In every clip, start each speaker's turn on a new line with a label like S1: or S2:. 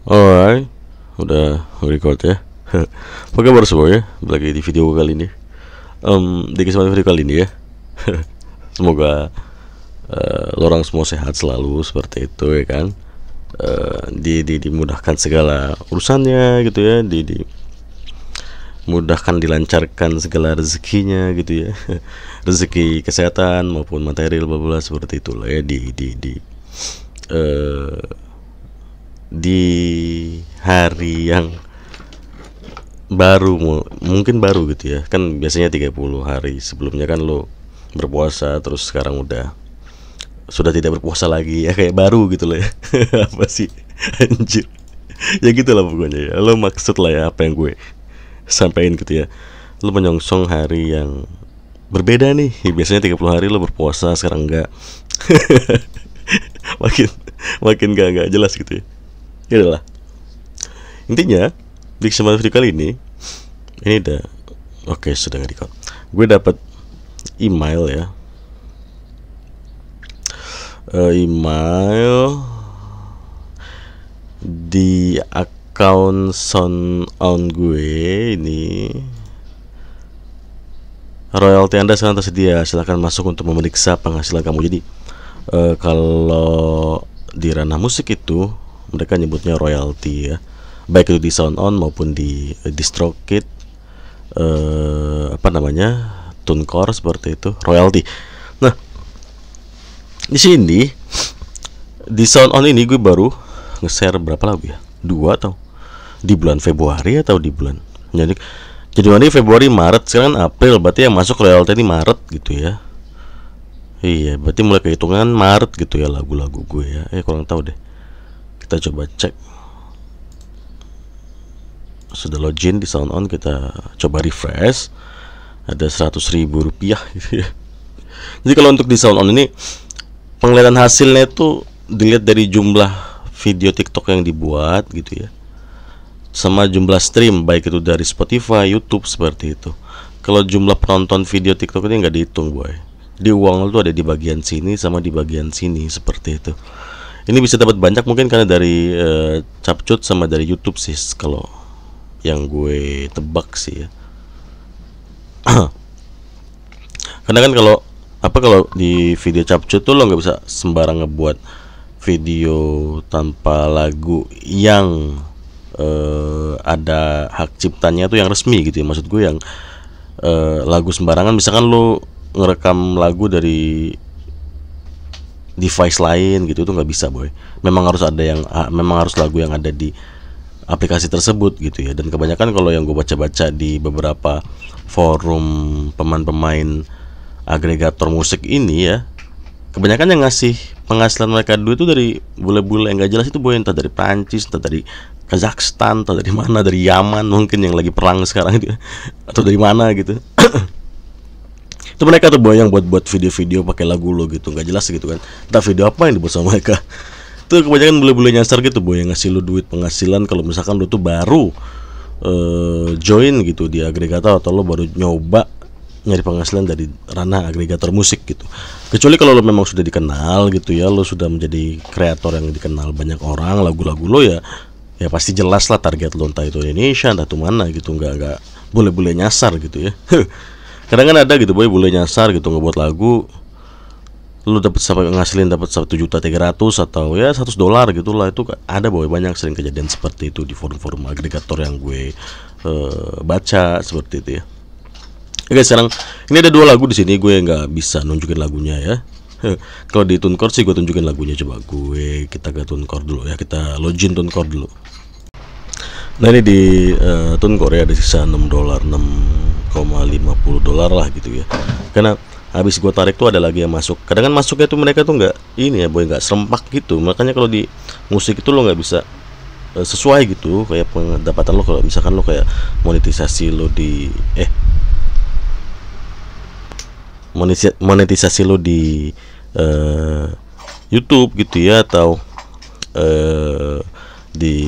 S1: Alright, udah record ya. Apa kabar semua ya? Lagi di video kali ini. Di kesempatan video kali ini ya. Semoga lo orang semua sehat selalu seperti itu ya kan. Dimudahkan segala urusannya gitu ya. Mudahkan dilancarkan segala rezekinya gitu ya. Rezeki kesehatan maupun material bla bla seperti itulah ya di hari yang baru, mungkin baru gitu ya. Kan biasanya 30 hari sebelumnya kan lo berpuasa, terus sekarang sudah tidak berpuasa lagi ya, kayak baru gitu loh ya. Apa sih anjir, ya gitulah pokoknya ya. Lo maksud lah ya apa yang gue sampaikan gitu ya. Lo menyongsong hari yang berbeda nih. Biasanya 30 hari lo berpuasa, sekarang enggak. makin makin gak jelas gitu ya. Ya udahlah, intinya di kesempatan video kali ini udah oke, sudah nggak record. Gue dapat email ya, email di akun Sound On gue ini. Royalti Anda sekarang tersedia, silahkan masuk untuk memeriksa penghasilan kamu. Jadi kalau di ranah musik itu mereka nyebutnya royalti ya, baik itu di Sound On maupun di DistroKid, TuneCore seperti itu, royalti. Nah, di sini di Sound On ini gue baru nge-share berapa lagu ya? 2 atau di bulan Februari atau di bulan Januari, Februari, Maret, sekarang kan April, berarti yang masuk royalti ini Maret gitu ya. Iya, berarti mulai kehitungan Maret gitu ya lagu-lagu gue ya. Kurang tahu deh. Kita coba cek. Sudah login di Sound On, kita coba refresh. Ada 100.000 rupiah gitu ya. Jadi kalau untuk di Sound On ini penglihatan hasilnya itu dilihat dari jumlah video TikTok yang dibuat gitu ya, sama jumlah stream, baik itu dari Spotify, YouTube seperti itu. Kalau jumlah penonton video TikTok ini nggak dihitung boy. Di uang itu ada di bagian sini sama di bagian sini seperti itu. Ini bisa dapat banyak mungkin karena dari Capcut sama dari YouTube sih, kalau yang gue tebak sih ya. Karena kan kalau di video Capcut tuh lo nggak bisa sembarang ngebuat video tanpa lagu yang ada hak ciptanya tuh yang resmi gitu ya. Maksud gue yang lagu sembarangan, misalkan lo ngerekam lagu dari device lain gitu, itu nggak bisa boy. Memang harus lagu yang ada di aplikasi tersebut gitu ya. Dan kebanyakan kalau yang gue baca-baca di beberapa forum pemain agregator musik ini ya, kebanyakan yang ngasih penghasilan mereka dulu itu dari bule-bule yang gak jelas itu boy. Entah dari Prancis, entah dari Kazakhstan, atau dari mana, dari Yaman mungkin yang lagi perang sekarang itu, atau dari mana gitu. Itu mereka tuh boy yang buat video-video pakai lagu lo gitu, nggak jelas gitu kan. Entah video apa yang dibuat sama mereka. Itu kebanyakan bule-bule nyasar gitu boy, yang ngasih lo duit penghasilan kalau misalkan lo tuh baru join gitu di agregator, atau lo baru nyoba nyari penghasilan dari ranah agregator musik gitu. Kecuali kalau lo memang sudah dikenal gitu ya, lo sudah menjadi kreator yang dikenal banyak orang, lagu-lagu lo ya pasti jelas lah target lo, entah itu Indonesia, entah itu mana gitu. Nggak boleh nyasar gitu ya. Kadang kan ada gitu boy, boleh nyasar gitu ngebuat lagu, lo dapat sampai ngasilin dapat 1.300.000 atau ya $100 gitulah. Itu ada boy, banyak sering kejadian seperti itu di forum-forum agregator yang gue baca seperti itu ya. Oke, sekarang ini ada 2 lagu di sini, gue nggak bisa nunjukin lagunya ya. Kalau di TuneCore sih gue tunjukin lagunya. Coba kita ke TuneCore dulu ya, kita login TuneCore dulu. Nah ini di TuneCore ya ada sisa $6, $6,50 lah gitu ya. Karena habis gue tarik tuh ada lagi yang masuk. Kadang kan masuknya tuh mereka tuh nggak ini ya boy, nggak serempak gitu. Makanya kalau di musik itu lo nggak bisa sesuai gitu kayak pendapatan lo. Kalau misalkan lo kayak monetisasi lo di YouTube gitu ya, atau di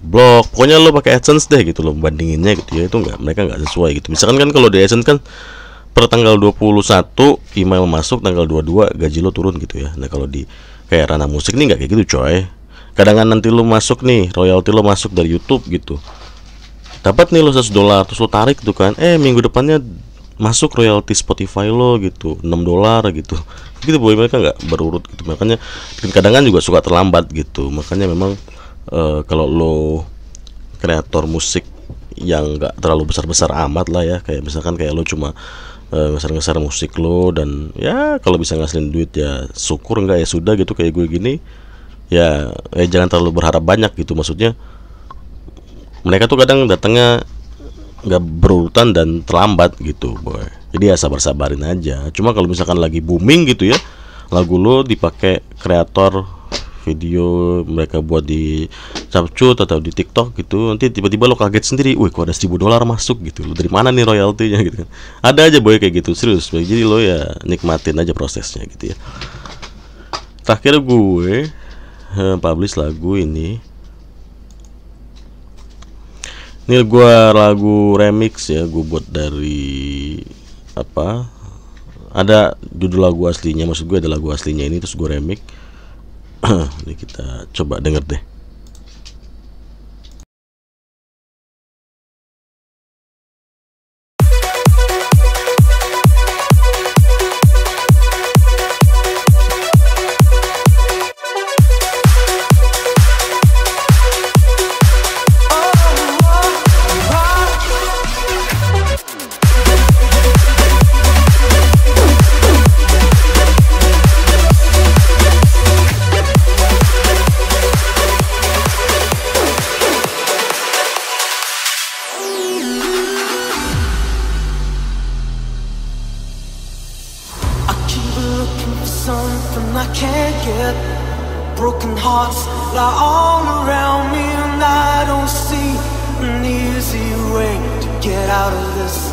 S1: blog, pokoknya lo pakai AdSense deh gitu lo bandinginnya gitu ya, itu mereka nggak sesuai gitu. Misalkan kan kalau di AdSense kan per tanggal 21 email masuk, tanggal 22 gaji lo turun gitu ya. Nah kalau di kayak ranah musik nih nggak kayak gitu coy. Kadang nanti lu masuk nih, royalti lu masuk dari YouTube gitu, dapat nih lo $100, terus lo tarik tuh kan, minggu depannya masuk royalti Spotify lo gitu $6 gitu. Gitu boy, mereka nggak berurut gitu, makanya kadang kan juga suka terlambat gitu. Makanya memang kalau lo kreator musik yang nggak terlalu besar-besar amat lah ya, kayak misalkan kayak lo cuma ngeser-ngeser musik lo, dan ya kalau bisa ngasilin duit ya syukur, enggak ya sudah gitu. Kayak gue gini ya, jangan terlalu berharap banyak gitu. Maksudnya mereka tuh kadang datangnya nggak berurutan dan terlambat gitu boy. Jadi ya sabar-sabarin aja. Cuma kalau misalkan lagi booming gitu ya, lagu lo dipakai kreator video, mereka buat di Capcut atau di TikTok gitu, nanti tiba-tiba lo kaget sendiri, wih kok ada $1.000 masuk gitu, lo dari mana nih royaltinya gitu kan. Ada aja boy kayak gitu, serius boy. Jadi lo ya nikmatin aja prosesnya gitu ya. Terakhir gue publish lagu ini gua lagu remix ya, gue buat dari apa, ada judul lagu aslinya, maksud gue ada lagu aslinya ini terus gue remix. Ini kita coba denger deh.
S2: Something I can't get. Broken hearts lie all around me, and I don't see an easy way to get out of this.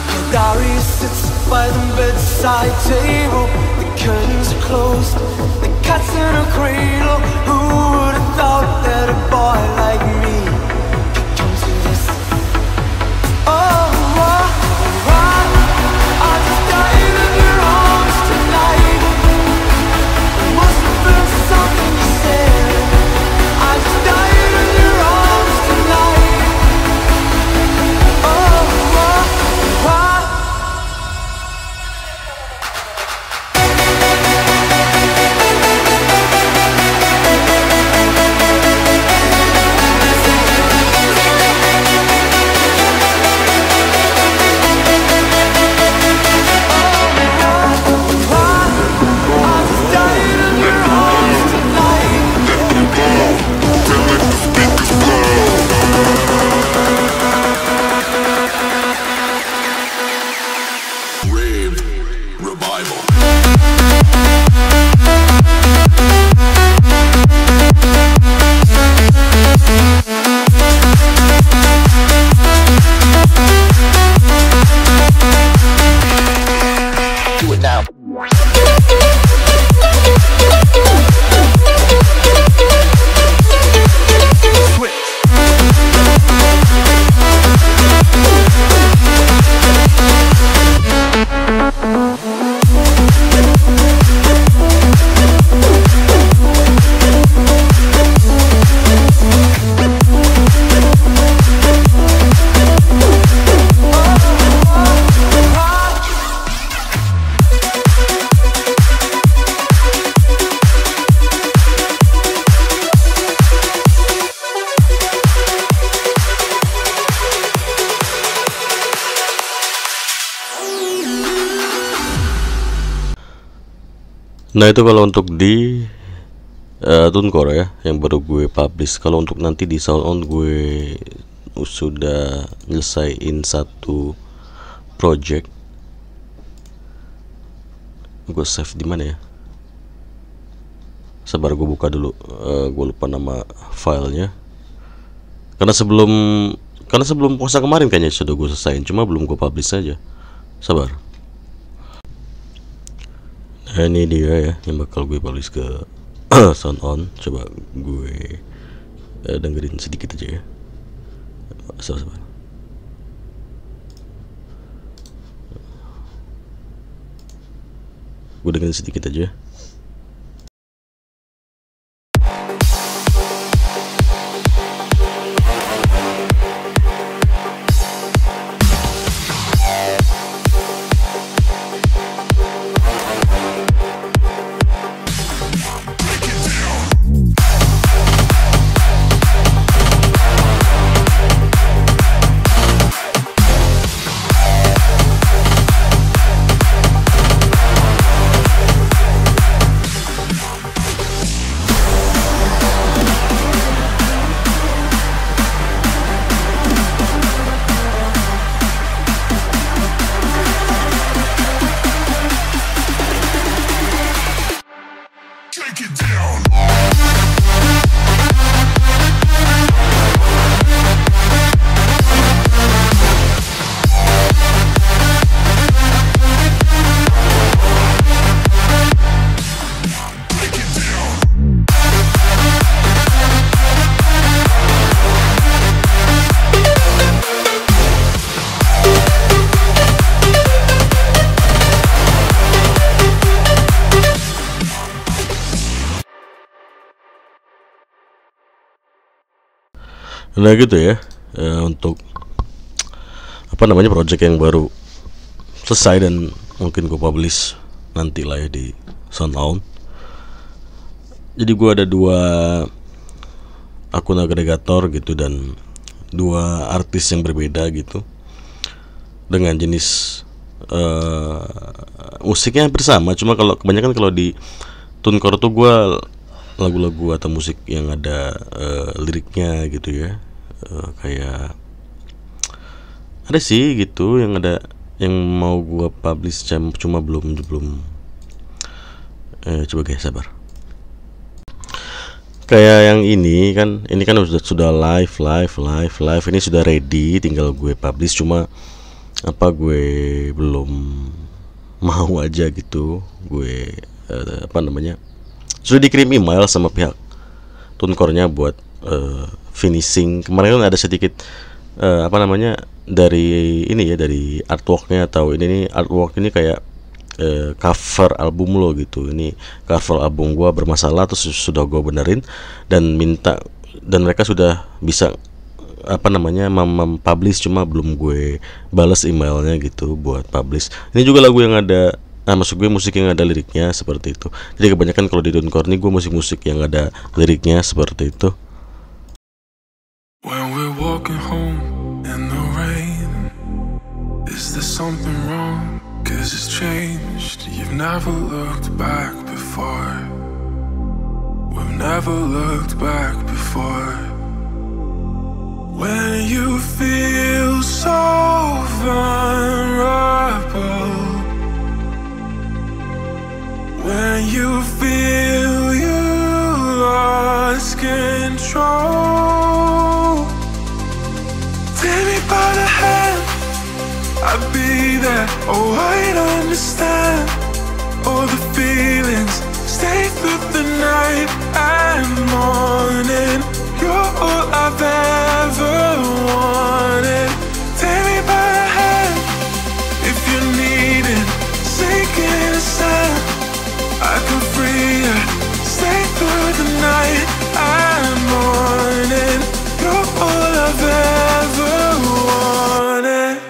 S2: The diary sits by the bedside table. The curtains are closed, the cat's in a cradle. Who would have thought that a boy like me could come to this? Oh, I just died in your arms tonight. It must have been something you said. I just died in your arms tonight. Oh,
S1: Nah itu kalau untuk di TuneCore ya, yang baru gue publish. Kalau untuk nanti di SoundOn gue sudah nyelesain satu project. Gue save di mana ya? Sabar gue buka dulu. Gue lupa nama filenya. Karena sebelum puasa kemarin kayaknya sudah gue selesaiin, cuma belum gue publish saja. Sabar. Nah ini dia ya, yang bakal gue publish ke SoundOn. Coba gue dengerin sedikit aja ya. Sabar. Gue dengerin sedikit aja. Nah gitu ya, untuk apa namanya project yang baru selesai dan mungkin gue publish nanti lah ya di SoundOn. Jadi gue ada 2 akun agregator gitu dan 2 artis yang berbeda gitu dengan jenis musiknya hampir sama. Cuma kalau kebanyakan kalau di TuneCore tuh gue lagu-lagu atau musik yang ada liriknya gitu ya. Kayak ada sih gitu yang ada yang mau gue publish cuma belum coba guys sabar. Kayak yang ini kan sudah live ini sudah ready, tinggal gue publish, cuma apa gue belum mau aja gitu. Gue apa namanya sudah dikirim email sama pihak TuneCore-nya buat finishing. Kemarin kan ada sedikit apa namanya dari ini ya, dari artworknya, atau ini nih artwork ini kayak cover album lo gitu. Ini cover album gua bermasalah, terus sudah gua benerin dan minta, dan mereka sudah bisa apa namanya publish, cuma belum gue balas emailnya gitu buat publish. Ini juga lagu yang ada maksud gue musik yang ada liriknya seperti itu. Jadi kebanyakan kalau di TuneCore ini gue musik-musik yang ada liriknya seperti itu.
S2: When we're walking home in the rain, is there something wrong? 'Cause it's changed. You've never looked back before. We've never looked back before. When you feel so vulnerable, when you feel you lost control, take me by the hand, I'll be there. Oh, I'd understand all the feelings. Stay through the night and morning. You're all I've ever wanted. Take me by the hand if you need it. Sink in the sand, I can free you. Stay through the night and morning. You're all I've ever wanted.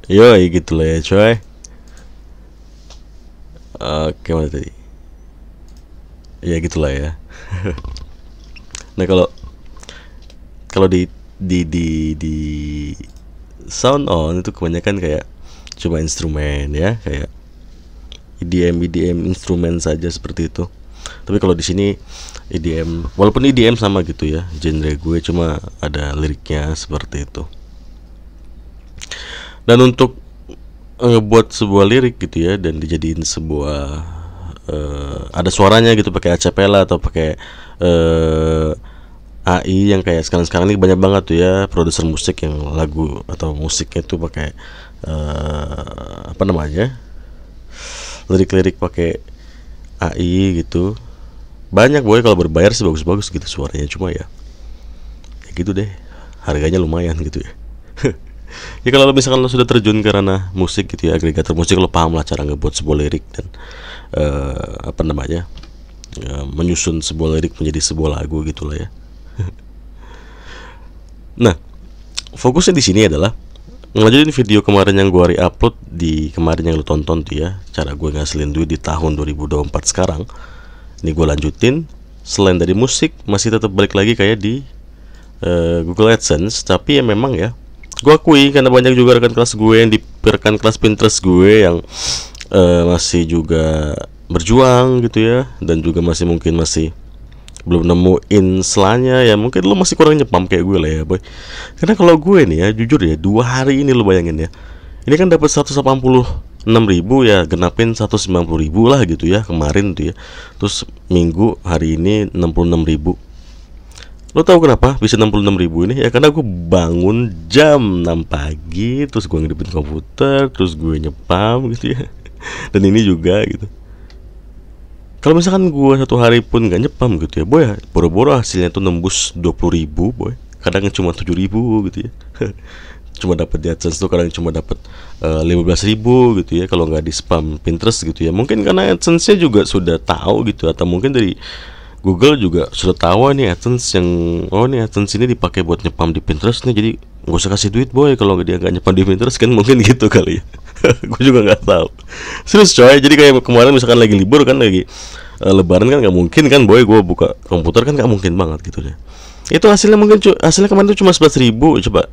S1: Yoi gitu lah ya coy. Oke, mana tadi? Ya gitulah ya. Nah kalau di SoundOn itu kebanyakan kayak cuma instrumen ya, kayak EDM instrumen saja seperti itu. Tapi kalau di sini EDM, walaupun EDM sama gitu ya genre gue, cuma ada liriknya seperti itu. Dan untuk ngebuat sebuah lirik gitu ya dan dijadiin sebuah ada suaranya gitu, pakai acapella atau pakai AI yang kayak sekarang ini banyak banget tuh ya produser musik yang lagu atau musiknya tuh pakai apa namanya, lirik-lirik pakai AI gitu. Banyak boy, kalau berbayar sih bagus-bagus gitu suaranya, cuma ya gitu deh, harganya lumayan gitu ya. Ya kalau misalkan lo sudah terjun ke ranah musik gitu ya, agregator musik, lo paham lah cara ngebuat sebuah lirik dan apa namanya, menyusun sebuah lirik menjadi sebuah lagu gitulah ya. Nah, fokusnya di sini adalah ngelanjutin video kemarin yang gue re-upload di kemarin yang lo tonton tuh ya, cara gue ngasilin duit di tahun 2024 sekarang. Ini gue lanjutin, selain dari musik masih tetap balik lagi kayak di Google AdSense, tapi ya memang ya gue akui karena banyak juga rekan kelas gue yang di rekan kelas Pinterest gue yang masih juga berjuang gitu ya, dan juga mungkin masih belum nemuin selanya ya. Mungkin lo masih kurang nyepam kayak gue lah ya boy. Karena kalau gue nih ya jujur ya, 2 hari ini lo bayangin ya, ini kan dapat 186 6.000 ya genapin 190.000 lah gitu ya kemarin tuh ya. Terus minggu hari ini 66.000. Lo tau kenapa bisa 66.000 ini? Ya karena gue bangun jam 6 pagi, terus gue ngidupin komputer, terus gue nyepam gitu ya. Dan ini juga gitu. Kalau misalkan gue satu hari pun gak nyepam gitu ya, boy, boro-boro hasilnya tuh nembus 20.000 boy. Kadang cuma 7.000 gitu ya. Cuma dapat di AdSense tuh kadang cuma dapat 15.000 gitu ya kalau nggak di spam Pinterest gitu ya. Mungkin karena AdSense-nya juga sudah tahu gitu, atau mungkin dari Google juga sudah tahu nih AdSense yang nih AdSense ini dipakai buat nyepam di Pinterest nih, jadi nggak usah kasih duit boy kalau dia nggak nyepam di Pinterest kan, mungkin gitu kali ya. Gue juga nggak tahu. Serius coy, jadi kayak kemarin misalkan lagi libur kan, lagi Lebaran kan nggak mungkin kan boy gue buka komputer kan, nggak mungkin banget gitu ya. Itu hasilnya mungkin hasilnya kemarin tuh cuma 11.000. Coba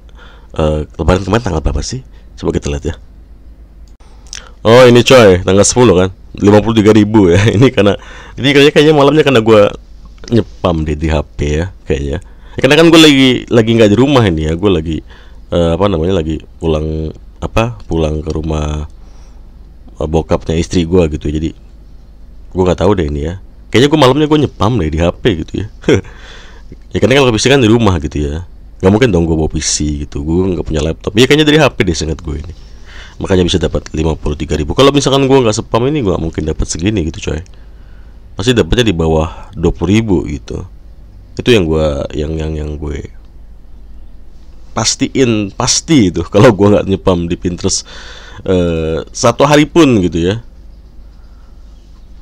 S1: Lebaran kemarin tanggal berapa sih? Coba kita lihat ya. Oh ini coy, tanggal 10 kan, 53.000 ya. Ini kayaknya malamnya karena gue nyepam di HP ya kayaknya. Ya, karena kan gue lagi nggak di rumah ini ya, gue lagi lagi pulang ke rumah bokapnya istri gue gitu. Jadi gue nggak tahu deh ini ya. Kayaknya gue malamnya gue nyepam deh di HP gitu ya. Ya karena kalau PC kan di rumah gitu ya. Nggak mungkin dong gue bawa PC gitu, gue nggak punya laptop. Ya kayaknya dari HP deh seingat gue ini. Makanya bisa dapat 53.000. Kalau misalkan gue nggak spam ini, gue nggak mungkin dapat segini gitu coy. Pasti dapatnya di bawah 20.000 gitu. Itu yang gue pasti itu kalau gue nggak nyepam di Pinterest satu hari pun gitu ya,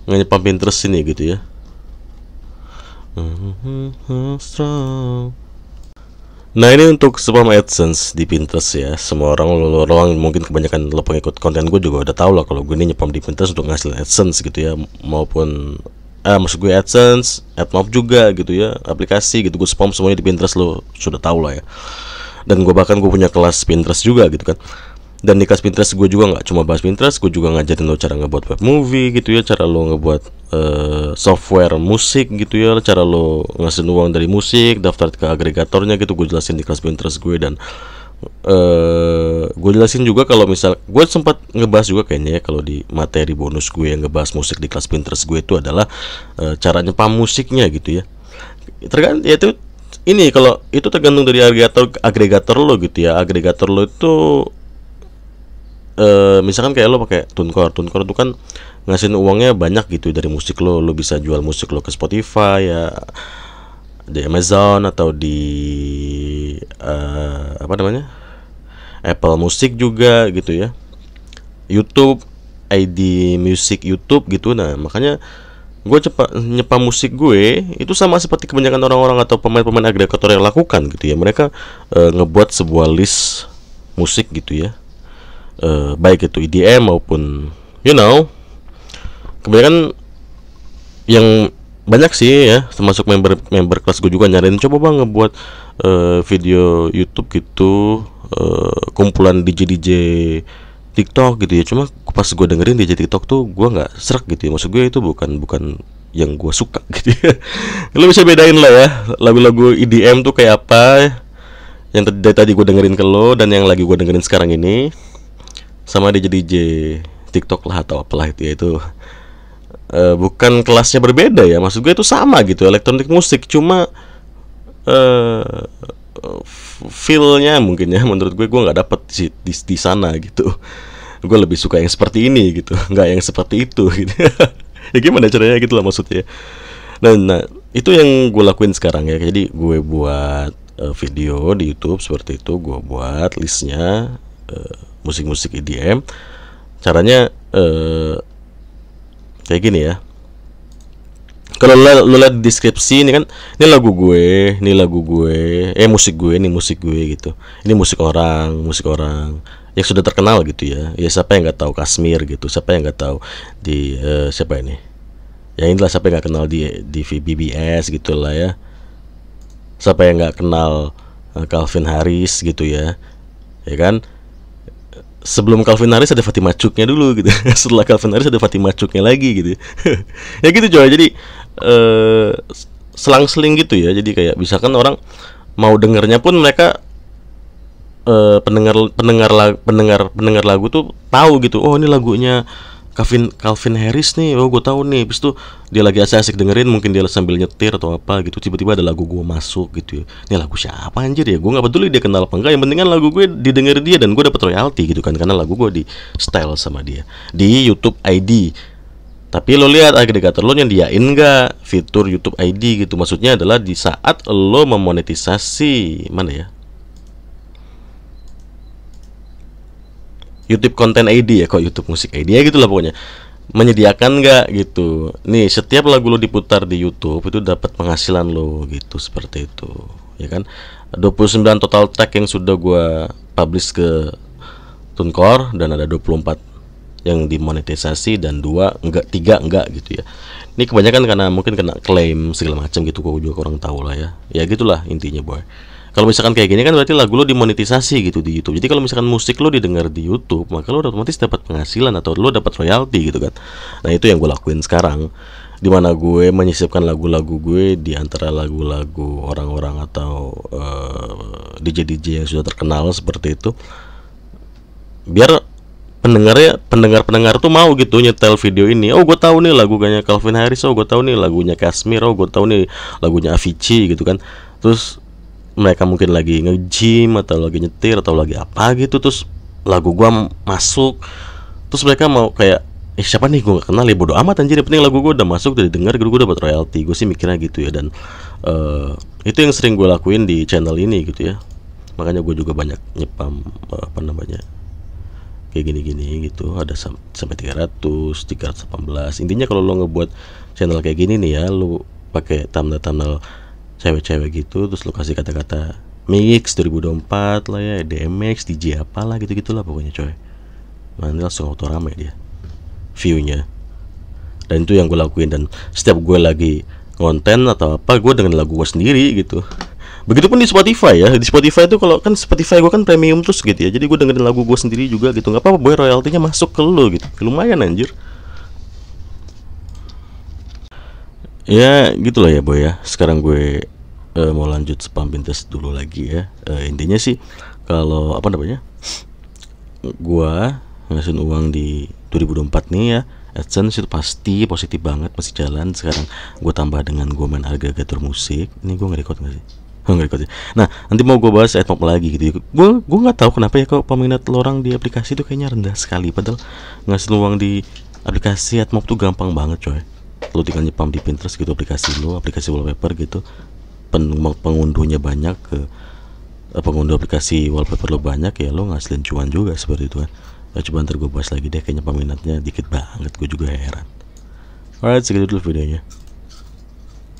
S1: nggak nyepam Pinterest ini gitu ya. Nah ini untuk spam AdSense di Pinterest ya. Semua orang mungkin kebanyakan lo pengikut konten gue juga udah tahu lah kalau gue ini nyepam di Pinterest untuk ngasilin AdSense gitu ya. Maupun maksud gue AdSense, AdMob juga gitu ya, aplikasi gitu. Gue spam semuanya di Pinterest, lo sudah tahu lah ya. Dan gue punya kelas Pinterest juga gitu kan. Dan di kelas Pinterest gue juga nggak cuma bahas Pinterest, gue juga ngajarin lo cara ngebuat web movie gitu ya, cara lo ngebuat software musik gitu ya, cara lo ngasihin uang dari musik, daftar ke agregatornya gitu. Gue jelasin di kelas Pinterest gue. Dan gue jelasin juga kalau misal gue sempat ngebahas juga kayaknya ya, kalau di materi bonus gue yang ngebahas musik di kelas Pinterest gue itu adalah cara nyepam musiknya gitu ya. Tergantung ya, itu ini kalau itu tergantung dari agregator lo gitu ya. Agregator lo itu misalkan kayak lo pakai TuneCore itu kan ngasihin uangnya banyak gitu dari musik lo. Lo bisa jual musik lo ke Spotify ya, di Amazon atau di Apple Music juga gitu ya, YouTube, ID Music YouTube gitu. Nah makanya gue nyepam musik gue itu sama seperti kebanyakan orang-orang atau pemain-pemain agregator yang lakukan gitu ya. Mereka ngebuat sebuah list musik gitu ya, baik itu EDM maupun kebanyakan yang banyak sih ya, termasuk member kelas gue juga nyariin, coba bang ngebuat video YouTube gitu, kumpulan DJ TikTok gitu ya. Cuma pas gue dengerin DJ TikTok tuh gue nggak serak gitu ya. Maksud gue itu bukan yang gue suka gitu ya. Lo bisa bedain lah ya lagu-lagu EDM tuh kayak apa yang tadi gue dengerin ke lo, dan yang lagi gue dengerin sekarang ini, sama DJ TikTok lah atau apalah itu ya. Itu bukan kelasnya berbeda ya. Maksud gue itu sama gitu, elektronik musik, cuma feel-nya mungkin ya, menurut gue nggak dapet di sana gitu. Gue lebih suka yang seperti ini gitu, nggak yang seperti itu gitu. Ya gimana caranya gitu lah maksudnya. Nah itu yang gue lakuin sekarang ya. Jadi gue buat video di YouTube seperti itu, gue buat listnya musik-musik EDM. Caranya kayak gini ya. Kalau lo lihat deskripsi ini kan, ini lagu gue, musik gue gitu. Ini musik orang yang sudah terkenal gitu ya. Ya siapa yang nggak tahu Kashmir gitu, siapa yang nggak tahu di siapa ini? Ya inilah, siapa yang nggak kenal di BBS gitulah ya. Siapa yang nggak kenal Calvin Harris gitu ya, ya kan? Sebelum Calvin Harris ada Fatima Cuknya dulu gitu. Setelah Calvin Harris ada Fatima Cuknya lagi gitu. Ya gitu coy. Jadi selang-seling gitu ya. Jadi kayak misalkan orang mau dengernya pun mereka pendengar lagu tuh tahu gitu, oh ini lagunya Calvin Harris nih, oh gue tahu nih. Habis itu dia lagi asik-asik dengerin, mungkin dia sambil nyetir atau apa gitu, tiba-tiba ada lagu gue masuk gitu ya. Ini lagu siapa anjir ya, gue nggak peduli dia kenal apa enggak, yang penting kan lagu gue didengar dia dan gue dapat royalti gitu kan, karena lagu gue di style sama dia di YouTube ID. Tapi lo lihat agregator lo nyediain nggak fitur YouTube ID gitu, maksudnya adalah di saat lo memonetisasi, mana ya, YouTube Content ID ya, kok YouTube Musik ID ya gitulah pokoknya, menyediakan nggak gitu. Nih setiap lagu lo diputar di YouTube itu dapat penghasilan lo gitu, seperti itu ya kan. 29 total tag yang sudah gua publish ke TuneCore, dan ada 24 yang dimonetisasi dan 3 enggak gitu ya. Ini kebanyakan karena mungkin kena klaim segala macam gitu, gua juga kurang tahu lah ya. Ya gitulah intinya boy. Kalau misalkan kayak gini kan berarti lagu lo dimonetisasi gitu di YouTube. Jadi kalau misalkan musik lo didengar di YouTube, maka lo otomatis dapat penghasilan atau lo dapat royalti gitu kan. Nah itu yang gue lakuin sekarang, dimana gue menyisipkan lagu-lagu gue di antara lagu-lagu orang-orang atau DJ-DJ yang sudah terkenal seperti itu, biar pendengar tuh mau gitu nyetel video ini. Oh gue tahu nih lagunya Calvin Harris, oh gue tahu nih lagunya Kashmir, oh gue tahu nih lagunya Avicii gitu kan. Terus mereka mungkin lagi nge-gym atau lagi nyetir atau lagi apa gitu, terus lagu gua masuk, terus mereka mau kayak siapa nih, gua gak kenal ya, bodo amat anjir, yang penting lagu gua udah masuk, udah didengar, gua dapat royalti. Gue sih mikirnya gitu ya. Dan itu yang sering gue lakuin di channel ini gitu ya. Makanya gue juga banyak nyepam kayak gini-gini gitu, ada sampai 318. Intinya kalau lo ngebuat channel kayak gini nih ya, lo pakai thumbnail cewek-cewek gitu, terus lo kasih kata-kata mix 2024 lah ya, DMX, DJ apalah gitu-gitulah pokoknya coy. Nanti langsung auto rame dia viewnya. Dan itu yang gue lakuin. Dan setiap gue lagi konten atau apa, gue dengan lagu gue sendiri gitu. Begitupun di Spotify ya. Di Spotify itu kalau kan Spotify gue kan premium terus gitu ya, jadi gue dengerin lagu gue sendiri juga gitu. Nggak apa-apa boy, royaltinya masuk ke lo gitu, lumayan anjir. Ya gitulah ya boy ya. Sekarang gue mau lanjut spam Pinterest dulu lagi ya. Intinya sih kalau gua ngasihin uang di 2024 nih ya, AdSense itu pasti positif banget, masih jalan. Sekarang gue tambah dengan gue main agregator musik. Ini gue nge-record gak sih? Nge-record ya. Nah nanti mau gue bahas AdMob lagi gitu ya. Gue nggak tahu kenapa ya kok peminat orang di aplikasi itu kayaknya rendah sekali, padahal ngasihin uang di aplikasi AdMob tuh gampang banget coy. Lo tinggal nyepam di Pinterest gitu aplikasi lo, aplikasi wallpaper gitu, pengunduhnya banyak, pengunduh aplikasi wallpaper lo banyak, ya lo ngasilin cuan juga seperti itu kan. Ya coba ntar gue bahas lagi deh, kayaknya peminatnya dikit banget, gue juga heran. Alright, segitu dulu videonya.